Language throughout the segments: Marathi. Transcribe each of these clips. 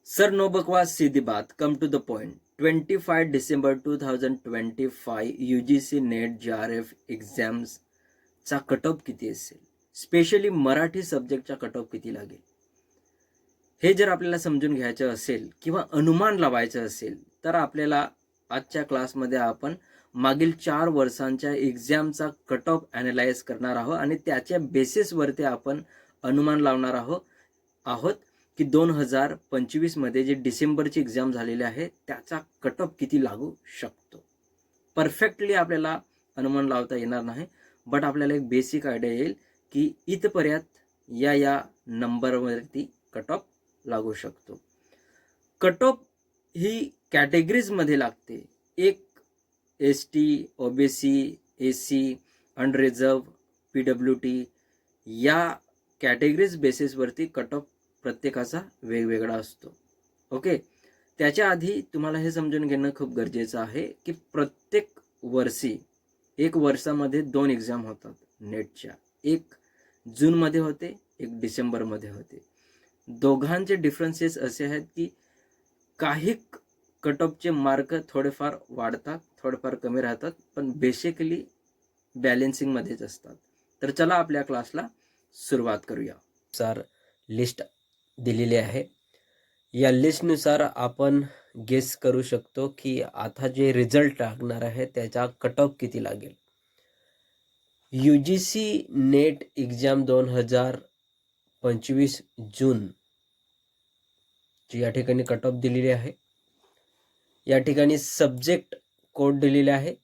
सर नो बकवास सीधी बात come to the point 25 December 2025 UGC NET JRF एक्झाम्सचा कट ऑफ किती असेल, स्पेशली मराठी सब्जेक्टचा कट ऑफ किती लागेल, हे जर आपल्याला समजून घ्यायचं असेल किंवा अनुमान लावायचं असेल तर आपल्याला आजच्या क्लासमध्ये आपण मागील 4 वर्षांच्या एक्झामचा कट ऑफ ॲनालाइज करणार आहोत आणि त्याच्या बेसिसवरती आपण अनुमान लावणार आहोत की 2025 मध्ये जे डिसेंबरची एक्झाम झालेली आहे त्याचा कट ऑफ किती लागू शकतो. परफेक्टली आपल्याला अनुमान लावता येणार नाही, बट आपल्याला एक बेसिक आयडिया येईल की इथपर्यंत या नंबरवरती कट ऑफ लागू शकतो. कट ऑफ ही कॅटेगरीजमध्ये लागते. एक ST, OBC, AC, unreserved, PWT या कॅटेगरीज बेसिसवरती कट ऑफ प्रत्येकाचा वेगवेगळा असतो. ओके, त्याच्या आधी तुम्हाला हे समजून घेणं खूप गरजेचं आहे की प्रत्येक वर्षी एक वर्षामध्ये 2 एक्झाम होतात नेटच्या. एक जूनमध्ये होते, एक डिसेंबरमध्ये होते. दोघांचे डिफरन्सेस असे आहेत की काही कट ऑफचे मार्क थोडेफार वाढतात, थोडेफार कमी राहतात, पण बेसिकली बॅलेन्सिंगमध्येच असतात. तर चला आपल्या क्लासला सुरुवात करूया. सर लिस्ट दिलेली आहे. या लिस्टनुसार आपण गेस करू शकतो की आता जे रिझल्ट लागणार आहे त्याचा कट ऑफ किती लागेल. UGC नेट एक्झाम 2025 जून जी या ठिकाणी कट ऑफ दिलेली आहे. या ठिकाणी सब्जेक्ट कोड दिलेले आहेत,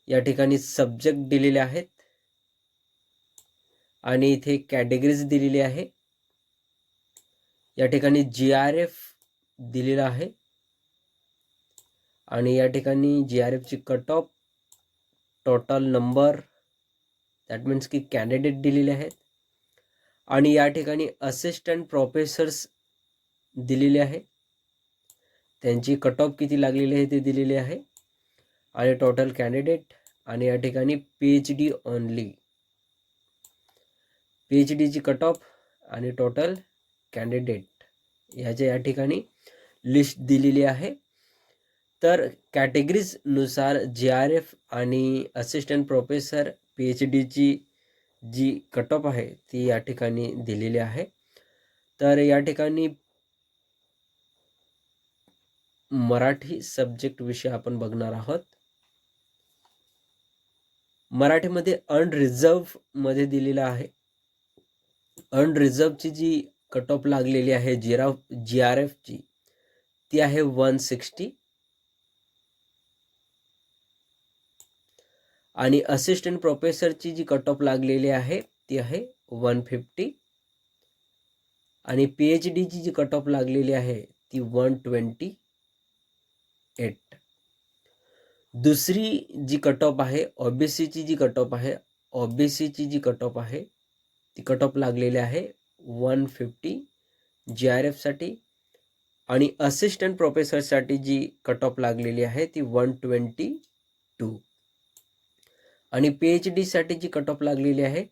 या ठिकाणी सब्जेक्ट दिलेले आहेत आणि इथे कॅटेगरीज दिलेली आहे. या ठिकाणी JRF दिलेला आहे आणि या ठिकाणी JRFची cut off, total number, that means की कॅन्डिडेट दिलेले आहेत आणि या ठिकाणी असिस्टंट प्रोफेसर्स दिलेले आहे, त्यांची कट ऑफ किती लागलेली आहे ते दिलेले आहे आणि टोटल कॅन्डिडेट आणि या ठिकाणी PhD ओनली, PhDची कट ऑफ आणि टोटल कॅन्डिडेट ह्याच्या या ठिकाणी लिस्ट दिलेली आहे. तर कॅटेगरीजनुसार JRF आणि असिस्टंट प्रोफेसर PhDची जी कट ऑफ आहे ती या ठिकाणी दिलेली आहे. तर या ठिकाणी मराठी सब्जेक्ट विषय आपण बघणार आहोत. मराठीमध्ये अनरिझर्व मध्ये दिलेला आहे. अनरिझर्वची जी कट ऑफ लागलेली आहे JRFची ती आहे 160 आणि असिस्टंट प्रोफेसरची जी कट ऑफ लागलेली आहे ती आहे 150 आणि PhDची जी कट ऑफ लागलेली आहे ती 128. दुसरी जी कट ऑफ आहे OBCची जी कट ऑफ आहे, OBCची जी कट ऑफ आहे ती कट ऑफ लागलेली आहे 150 JRFसाठी आणि असिस्टंट प्रोफेसरसाठी जी कट ऑफ लागलेली आहे ती 122 आणि PhDसाठी जी कट ऑफ लागलेली आहे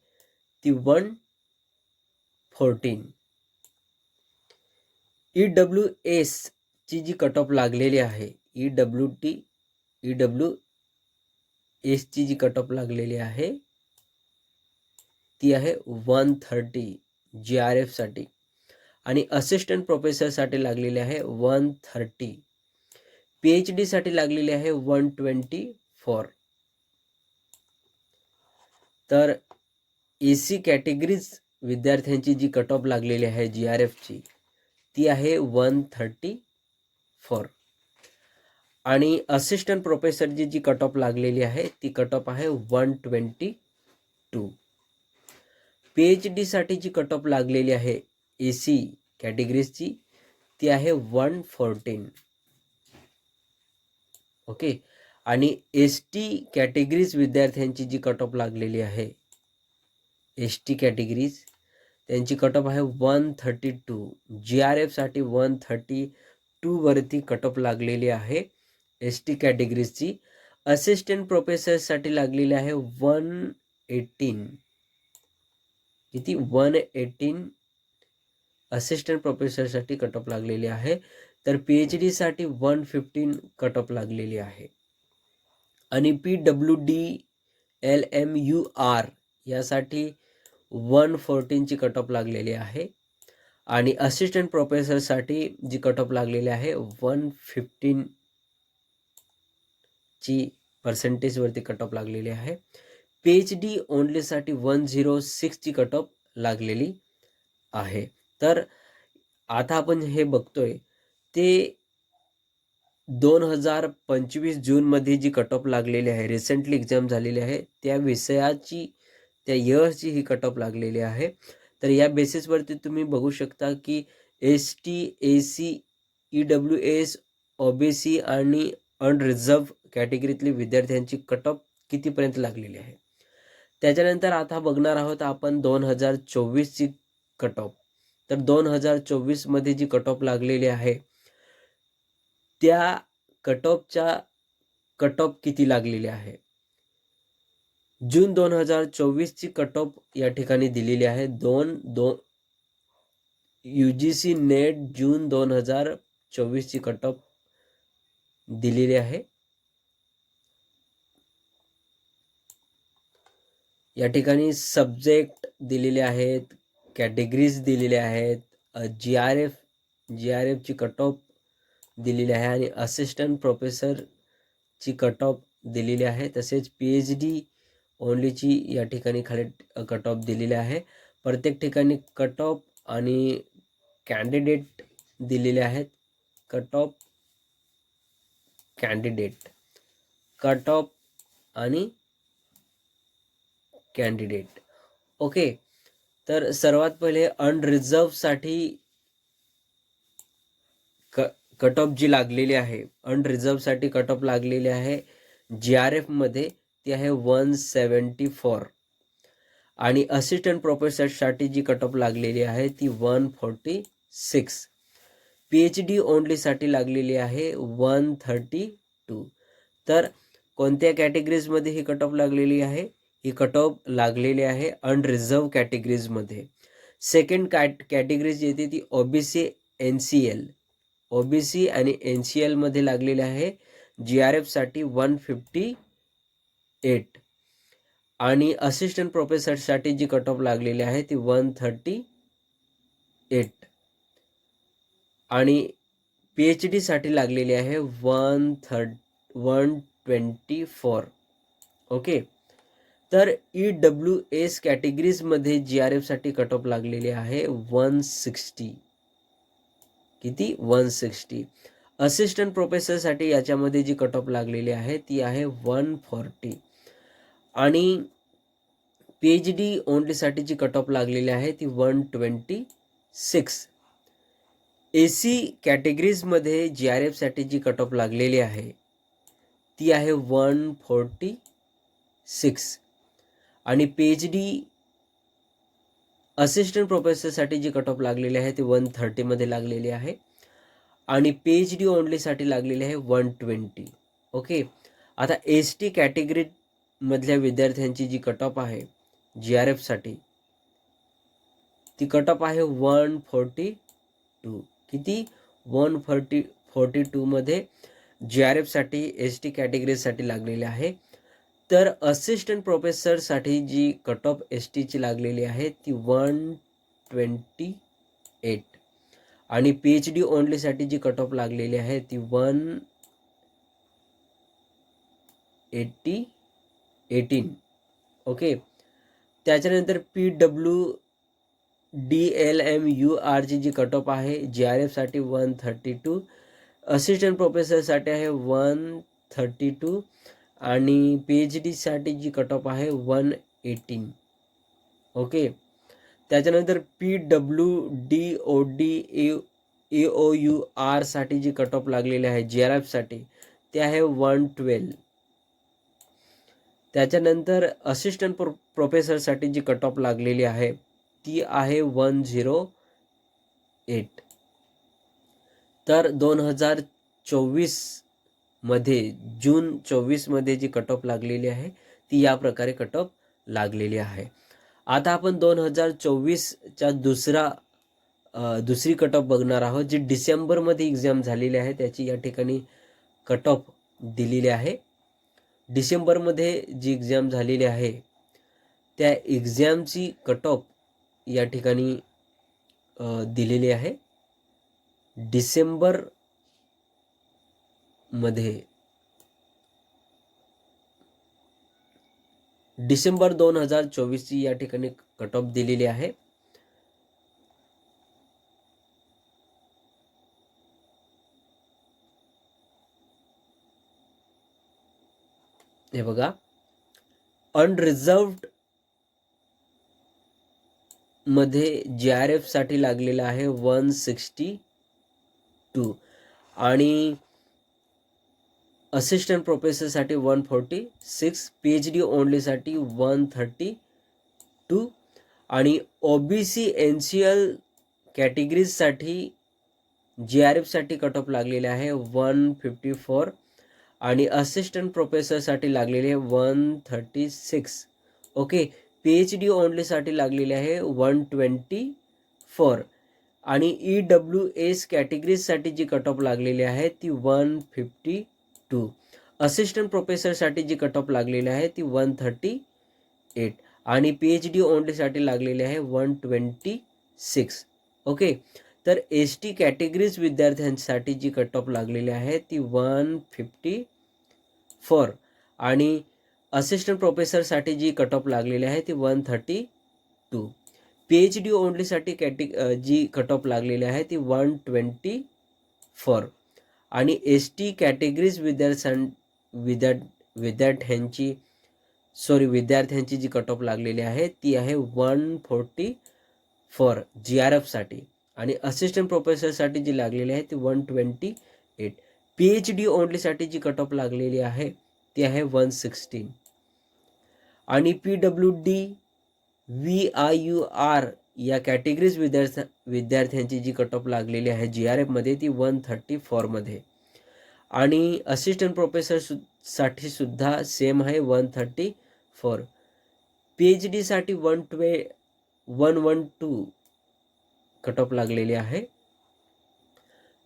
ती 114. EWS ची जी कट ऑफ लागलेली आहे, EWS ची जी कट ऑफ लागलेली आहे ती आहे 130 JRF साठी आणि असिस्टंट प्रोफेसर साठी लागलेली आहे 130. PhD साठी लागलेली आहे 124. तर AC कॅटेगरीज विद्यार्थ्यांची जी कट ऑफ लागलेली आहे JRFची ती आहे 134 आणि असिस्टंट प्रोफेसरची जी कट ऑफ लागलेली आहे ती कट ऑफ आहे 122. PhD साठी जी कट ऑफ लागलेली आहे AC कॅटेगरीजची ती आहे 114. ओके, आणि ST कॅटेगरीज विद्यार्थ्यांची जी कट ऑफ लागलेली आहे, ST कॅटेगरीज त्यांची कट ऑफ आहे 132. JRF साठी 132 वरती कट ऑफ लागलेली आहे ST कॅटेगरीजची. असिस्टंट प्रोफेसर साठी लागलेली आहे 118. किती? 118 असिस्टंट प्रोफेसरसाठी कट ऑफ लागलेली आहे. तर PhD साठी 115 कट ऑफ लागलेली आहे. आणि PWD-LMUR यासाठी 114ची कट ऑफ लागलेली आहे. आणि असिस्टंट प्रोफेसरसाठी जी कट ऑफ लागलेली आहे 115 ची पर्सेंटेजवरती कट ऑफ लागलेली आहे. PhD ओनलीसाठी 106 ची कट ऑफ लागलेली आहे. तर आता आपण हे बघतोय ते 2025 जूनमध्ये जी कट ऑफ लागलेली आहे, रिसेंटली एक्झाम झालेली आहे, त्या विषयाची त्या इयर्सची ही कट ऑफ लागलेली आहे. तर या बेसिसवरती तुम्ही बघू शकता की ST, AC, EWS, OBC आणि अनरिझर्व कॅटेगरीतली विद्यार्थ्यांची कट ऑफ कितीपर्यंत लागलेली आहे. त्याच्यानंतर आता बघणार आहोत आपण 2024ची कट ऑफ. तर 2024 मध्ये जी कट ऑफ लागलेली आहे त्या कट ऑफ किती लागलेली आहे. जून 2024ची कट ऑफ या ठिकाणी दिलेली आहे. UGC नेट जून 2024ची कट ऑफ दिलेली आहे. या ठिकाणी सब्जेक्ट दिलेले आहेत, कॅटेगरीज दिलेल्या आहेत, GRF ची कट ऑफ दिलेली आहे आणि असिस्टंट प्रोफेसरची कट ऑफ दिलेली आहे. तसेच PhD ओनलीची या ठिकाणी खाली कट ऑफ दिलेली आहे. प्रत्येक ठिकाणी कट ऑफ आणि कॅन्डिडेट दिलेले आहेत. Cut off, candidate, cut off आणि कॅन्डिडेट. ओके. तर सर्वात पहिले अनरिझर्वसाठी कट ऑफ जी लागलेली आहे, अनरिझर्वसाठी कट ऑफ लागलेली आहे GRF मध्ये ती आहे 174. आणि असिस्टंट प्रोफेसरसाठी जी कट ऑफ लागलेली आहे ती 146. PhD ओनलीसाठी लागलेली आहे 132. तर कोणत्या कॅटेगरीजमध्ये ही कट ऑफ लागलेली आहे? ही कट ऑफ लागलेली आहे अनरिझर्व कॅटेगरीजमध्ये. सेकंड कॅटेगरीज येते ती OBC NCL. OBC आणि NCL मध्ये लागलेले आहे GRF साठी 158. आणि असिस्टंट प्रोफेसरसाठी जी कट ऑफ लागलेली आहे ती 138. आणि PhD साठी लागलेली आहे 124. ओके. तर EWS कॅटेगरीजमध्ये GRF साठी कट ऑफ लागलेली आहे 160. किती? 160. असिस्टंट प्रोफेसरसाठी याच्यामध्ये जी कट ऑफ लागलेली आहे ती आहे 140. आणि PhD ओनलीसाठी जी कट ऑफ लागलेली आहे ती 126. AC कॅटेगरीजमध्ये GRF साठी जी कट ऑफ लागलेली आहे ती आहे 146. आणि PhD असिस्टंट प्रोफेसरसाठी जी कट ऑफ लागलेली आहे ती 130 मध्ये लागलेली आहे. आणि PhD ओनलीसाठी लागलेली आहे 120. ओके. आता ST कॅटेगरी मधल्या विद्यार्थ्यांची जी कट ऑफ आहे GRF साठी ती कट ऑफ आहे 142. किती? 142 मध्ये GRF साठी ST कॅटेगरीसाठी लागलेली आहे. तर असिस्टंट प्रोफेसरसाठी जी कट ऑफ ST ची लागलेली आहे ती 128. आणि PhD ओनलीसाठी जी कट ऑफ लागलेली आहे ती 118. ओके. त्याच्यानंतर PWD-LMUR ची जी कट ऑफ आहे GRF साठी 132, असिस्टंट प्रोफेसरसाठी आहे 132 आणि PhD साठी जी कट ऑफ आहे 118. ओके. त्याच्यानंतर PWD-AOUR साठी जी कट ऑफ लागलेली आहे GRF साठी ते आहे 112. त्याच्यानंतर असिस्टंट प्रोफेसरसाठी जी कट ऑफ लागलेली आहे ती आहे 108. तर 2024 मध्ये जून 24 मध्ये जी कट ऑफ लागलेली आहे ती या प्रकारे कट ऑफ लागलेली आहे. आता आपण 2024च्या दुसरा दुसरी कट ऑफ बघणार आहोत, जी डिसेंबरमध्ये एक्झाम झालेली आहे त्याची या ठिकाणी कट ऑफ दिलेली आहे. डिसेंबरमध्ये जी एक्झाम झालेली आहे त्या एक्झामची कट ऑफ या ठिकाणी दिलेली आहे. डिसेंबर 2024 ची या ठिकाणी कट ऑफ दिलेली आहे. हे बघा, अनरिझर्व्ड मध्ये JRF साठी लागलेला आहे 162 आणि असिस्टंट प्रोफेसर साठी 146, PhD ओनली साठी 132 आणि OBC NCL कॅटेगरीज साठी JRF साठी कट ऑफ लागलेले आहे 154 आणि असिस्टंट प्रोफेसर साठी लागलेले आहे 136. ओके, PhD ओनली साठी लागलेले आहे 124 आणि EWS कॅटेगरीज साठी जी कट ऑफ लागलेली आहे ती 152. असिस्टंट प्रोफेसर साठी जी कट ऑफ लागलेली आहे ती 138 आणि PhD ओनली साठी लागलेली आहे 126. ओके, तर ST कॅटेगरीज विद्यार्थ्यांसाठी जी कट ऑफ लागलेली आहे ती 154 आणि असिस्टंट प्रोफेसर साठी जी कट ऑफ लागलेली आहे ती 132. PhD ओनली साठी जी कट ऑफ लागलेली आहे ती 124 आणि ST कॅटेगरीज विद्यार्थ्यांची जी कट ऑफ लागलेली आहे ती आहे 144 JRF साठी आणि असिस्टंट प्रोफेसर साठी जी लागलेली आहे ती 128. PhD ओनली साठी जी कट ऑफ लागलेली आहे ती आहे 116 आणि PWD VIUR या कॅटेगरीज विद्यार्थ्यांची जी कट ऑफ लागलेली आहे JRF मध्ये ती 134 मध्ये आणि असिस्टंट प्रोफेसर साठी सुद्धा सेम आहे 134. PhD साठी 112 कट ऑफ लागलेली आहे.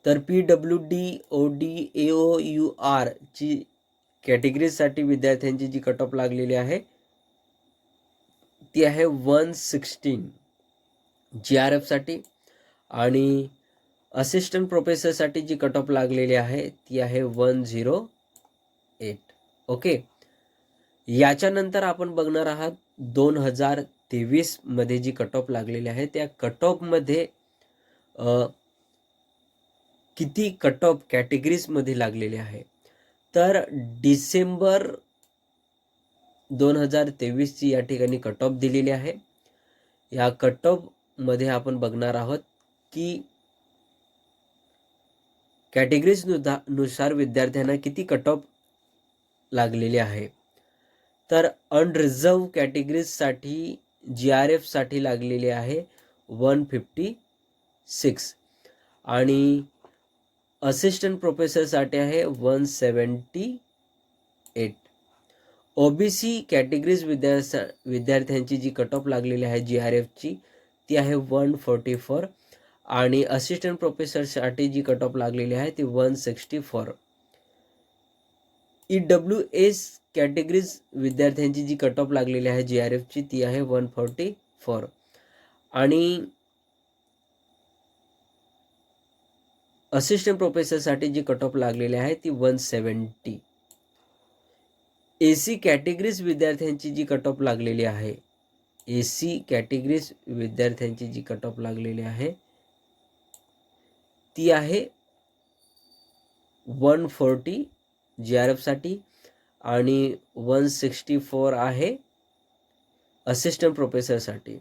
तर PWD OD AOUR ची कॅटेगरीज साठी विद्यार्थ्यांची जी कट ऑफ लागलेली आहे ती आहे 116 JRF साठी आणि असिस्टंट प्रोफेसर साठी जी कट ऑफ लागलेली आहे ती आहे 108. ओके, याच्यानंतर आपण बघणार आहात 2023 मध्ये जी कट ऑफ लागलेली आहे त्या कट ऑफ मध्ये किती कट ऑफ कॅटेगरीज मध्ये लागलेले आहे. तर डिसेंबर 2023 ची या ठिकाणी कट ऑफ दिलेली आहे. या कट ऑफ मध्ये आपण बघणार आहोत की कॅटेगरीज नुसार विद्यार्थ्यांना किती कट ऑफ लागलेले आहे. तर अनरिझर्व कॅटेगरीज साठी JRF साठी लागलेले आहे 156 आणि असिस्टंट प्रोफेसर साठी आहे 178. OBC कॅटेगरीज विद्यार्थ्यांची जी कट ऑफ लागलेली आहे JRF ची ती आहे 144 आणि असिस्टंट प्रोफेसर साठी जी कट ऑफ लागलेली आहे ती 164. EWS कॅटेगरीज विद्यार्थ्यांची जी कट ऑफ लागलेली आहे JRF ची ती आहे 144 आणि असिस्टंट प्रोफेसर साठी जी कट ऑफ लागलेली आहे ती 170. AC कॅटेगरीज विद्यार्थ्यांची जी कट ऑफ लागलेली आहे, AC कॅटेगरीज विद्यार्थ्यांची जी कट ऑफ लागलेली आहे ती आहे 140 JRF साठी आणि 164 आहे असिस्टंट प्रोफेसर साठी.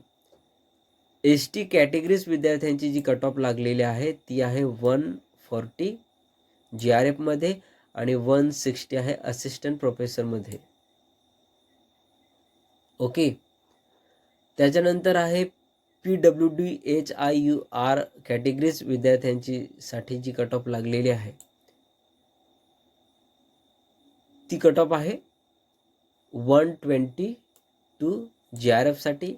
ST कॅटेगरीज विद्यार्थ्यांची जी कट ऑफ लागलेली आहे ती आहे 140 JRF मध्ये आणि 160 आहे असिस्टंट प्रोफेसर मध्ये. ओके, त्याच्यानंतर आहे PWD HIUR कॅटेगरीज विद्यार्थ्यांची साठी जी कट ऑफ लागलेली आहे ती कट ऑफ आहे 122 JRF साठी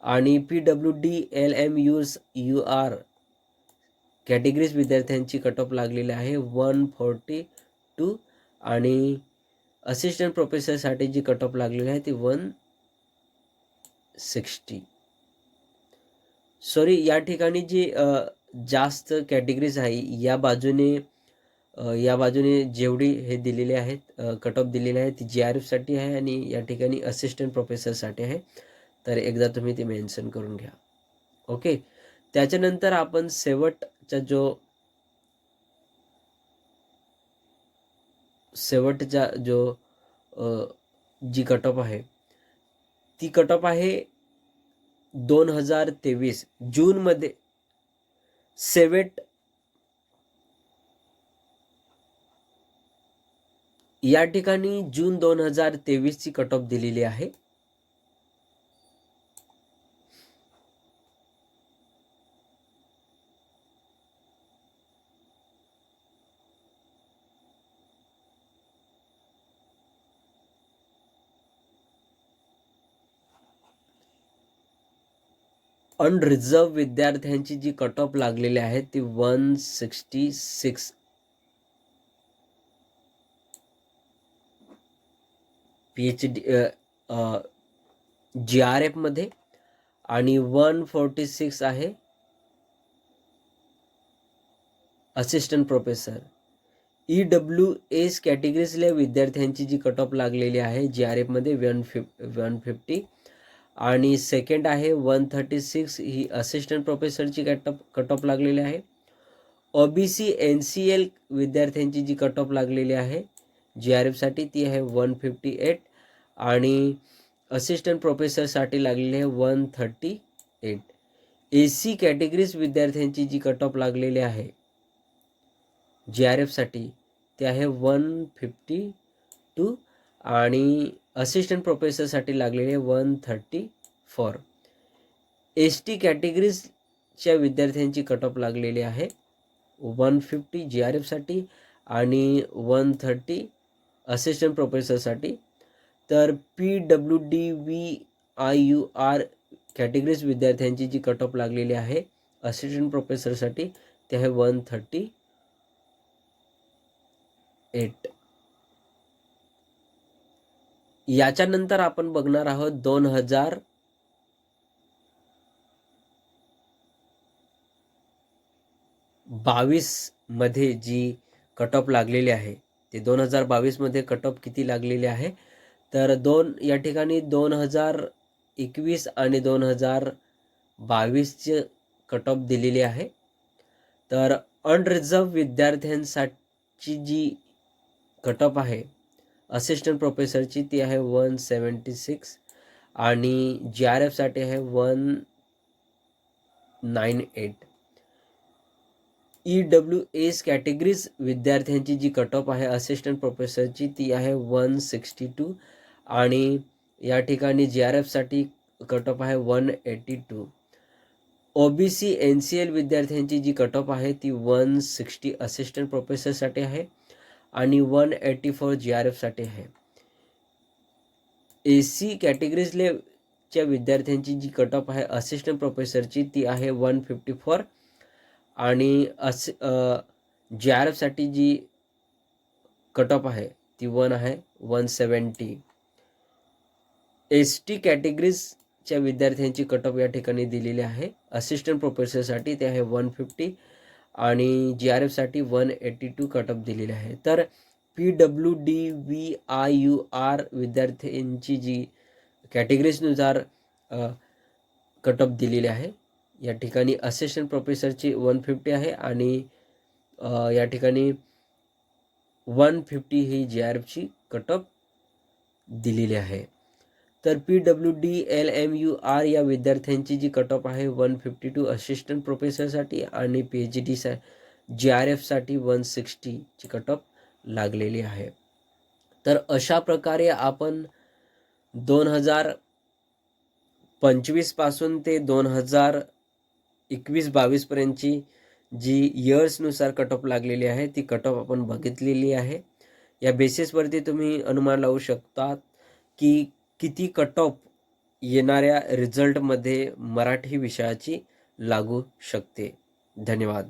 आणि PWD-LMU-UR कॅटेगरीज विद्यार्थ्यांची कट ऑफ लागलेली आहे 142 आणि असिस्टंट प्रोफेसरसाठी जी कट ऑफ लागलेली आहे ती 160. सॉरी, या ठिकाणी जी जास्त कॅटेगरीज आहे या बाजूने जेवढी हे दिलेले आहेत कट ऑफ दिलेले आहे ती GRF साठी आहे आणि या ठिकाणी असिस्टंट प्रोफेसरसाठी आहे. तर एकदा तुम्ही ते मेन्शन करून घ्या. ओके. त्याच्यानंतर आपण शेवटचा जी कट ऑफ आहे ती कट ऑफ आहे 2023 जूनमध्ये सेवेट या ठिकाणी जून 2023 ची कट ऑफ दिलेली आहे. अनरिझर्व विद्यार्थ्यांची जी कट ऑफ लागलेली आहे ती 166 PhD GRF मध्ये आणि 146 आहे असिस्टंट प्रोफेसर. EWS कॅटेगरीजल्या विद्यार्थ्यांची जी कट ऑफ लागलेली आहे GRF मध्ये 150 आणि सेकंड आहे 136 ही असिस्टंट प्रोफेसरची कट ऑफ लागलेली आहे. OBC NCL विद्यार्थ्यांची जी कट ऑफ लागलेली आहे GRF साठी ती आहे 158 आणि असिस्टंट प्रोफेसरसाठी लागलेली आहे 138. AC कॅटेगरीज विद्यार्थ्यांची जी कट ऑफ लागलेली आहे GRF साठी ते आहे 152 आणि असिस्टंट प्रोफेसरसाठी लागलेले 134. ST कॅटेगरीजच्या विद्यार्थ्यांची कट ऑफ लागलेली आहे 150 GRF साठी आणि 130 असिस्टंट प्रोफेसरसाठी. तर PWD-VIUR कॅटेगरीज विद्यार्थ्यांची जी कट ऑफ लागलेली आहे असिस्टंट प्रोफेसरसाठी ते आहे 138. याच्यानंतर आपण बघणार आहोत 2022 मध्ये जी कट ऑफ लागलेली आहे ते 2022 मध्ये कट ऑफ किती लागलेली आहे तर या ठिकाणी 2021 आणि 2022 चे कट ऑफ दिलेली आहे. तर अनरिझर्व विद्यार्थ्यांसाठी जी कट ऑफ आहे असिस्टंट प्रोफेसरची ती आहे 176 आणि GRF साठी आहे 198. EWS कॅटेगरीज विद्यार्थ्यांची जी कट ऑफ आहे असिस्टंट प्रोफेसरची ती आहे 162 आणि या ठिकाणी GRF साठी कट ऑफ आहे 182. OBC NCL विद्यार्थ्यांची जी कट ऑफ आहे ती 160 असिस्टंट प्रोफेसरसाठी आहे आणि 184 GRF साठी आहे. AC कॅटेगरीजच्या विद्यार्थ्यांची जी कट ऑफ आहे असिस्टंट प्रोफेसरची ती आहे 154 आणि GRF साठी जी कट ऑफ आहे ती 170. ST कॅटेगरीजच्या विद्यार्थ्यांची कट ऑफ या ठिकाणी दिलेली आहे असिस्टंट प्रोफेसरसाठी ते आहे 150 आणि GRF साठी 182 कट ऑफ दिलेली आहे. तर PWD-VIUR विद्यार्थ्यांची जी कॅटेगरीजनुसार कट ऑफ दिलेली आहे या ठिकाणी असिस्टंट प्रोफेसरची 150 आहे आणि या ठिकाणी 150 ही GRFची कट ऑफ दिलेली आहे. तर PWD-LMUR या विद्यार्थ्यांची जी कट ऑफ आहे 152 असिस्टंट प्रोफेसरसाठी आणि PhD GRF साठी 160 ची कट ऑफ लागलेली आहे. तर अशा प्रकारे आपण 2025 पासून ते 2021-22 पर्यंतची जी इयर्सनुसार कट ऑफ लागलेली आहे ती कट ऑफ आपण बघितलेली आहे. या बेसिसवरती तुम्ही अनुमान लावू शकता की किती कट ऑफ येणाऱ्या रिझल्टमध्ये मराठी विषयाची लागू शकते. धन्यवाद.